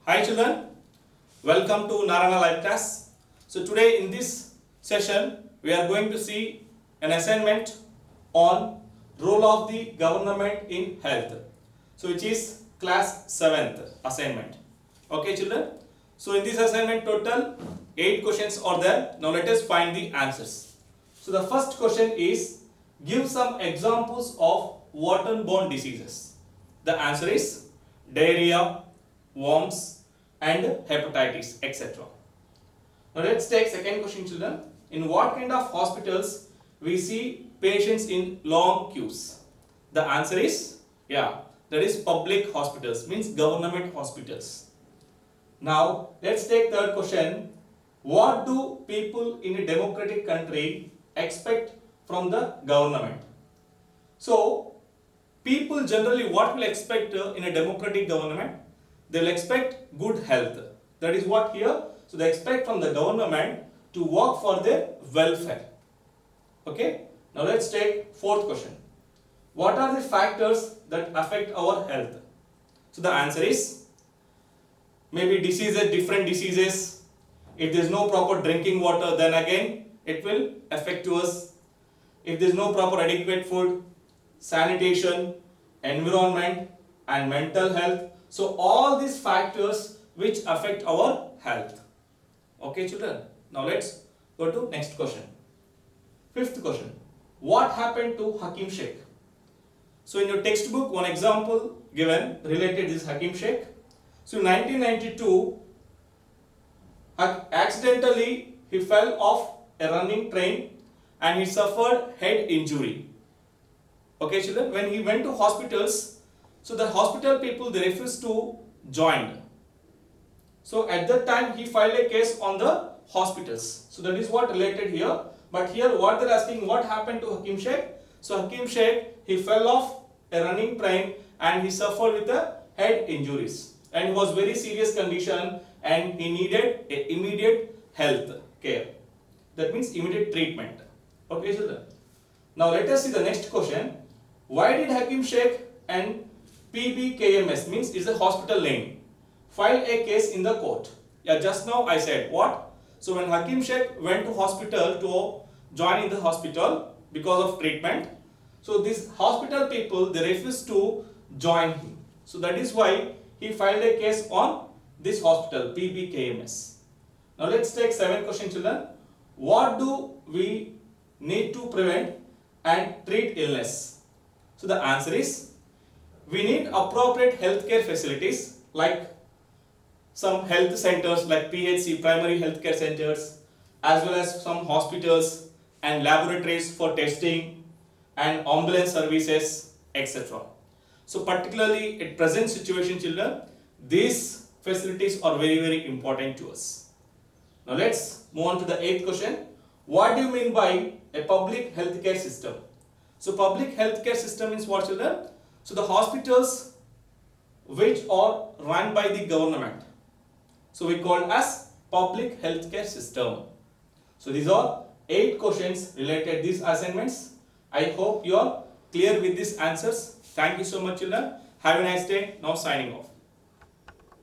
Hi children, welcome to Narana Live Class. So today in this session we are going to see an assignment on role of the government in health. So which is class 7th assignment. Okay children. So in this assignment total 8 questions are there. Now let us find the answers. So the first question is, give some examples of waterborne diseases. The answer is diarrhea, worms and hepatitis, etc. Now let's take second question children. In what kind of hospitals we see patients in long queues? The answer is, that is public hospitals, means government hospitals. Now let's take third question. What do people in a democratic country expect from the government? So people generally what will expect in a democratic government? They will expect good health. That is what here. So they expect from the government to work for their welfare. Okay. Now let's take fourth question. What are the factors that affect our health? So the answer is maybe diseases, different diseases. If there is no proper drinking water, then again it will affect us. If there is no proper adequate food, sanitation, environment and mental health. So all these factors which affect our health. Okay children. Now let's go to next question. Fifth question. What happened to Hakim Sheikh? So in your textbook one example given related is Hakim Sheikh. So in 1992 accidentally he fell off a running train and he suffered head injury. Okay children, when he went to hospitals, so the hospital people they refused to join. So at that time he filed a case on the hospitals. So that is what related here. But here what they are asking, what happened to Hakim Sheikh? So Hakim Sheikh, he fell off a running train and he suffered with the head injuries. And it was very serious condition and he needed a immediate health care. That means immediate treatment. Okay children. Now let us see the next question. Why did Hakim Sheikh and PBKMS, means is a hospital name, file a case in the court? Just now I said what? So when Hakim Sheikh went to hospital to join in the hospital because of treatment, so these hospital people they refused to join him. So that is why he filed a case on this hospital PBKMS. Now let's take 7th question children. What do we need to prevent and treat illness? So the answer is, we need appropriate healthcare facilities like some health centers like PHC, primary healthcare centers, as well as some hospitals and laboratories for testing and ambulance services, etc. So particularly at present situation children, these facilities are very important to us. Now let's move on to the 8th question. What do you mean by a public healthcare system? So public healthcare system means what children? So the hospitals which are run by the government. So we call as public healthcare system. So these are 8 questions related these assignments. I hope you are clear with these answers. Thank you so much children. Have a nice day. Now signing off.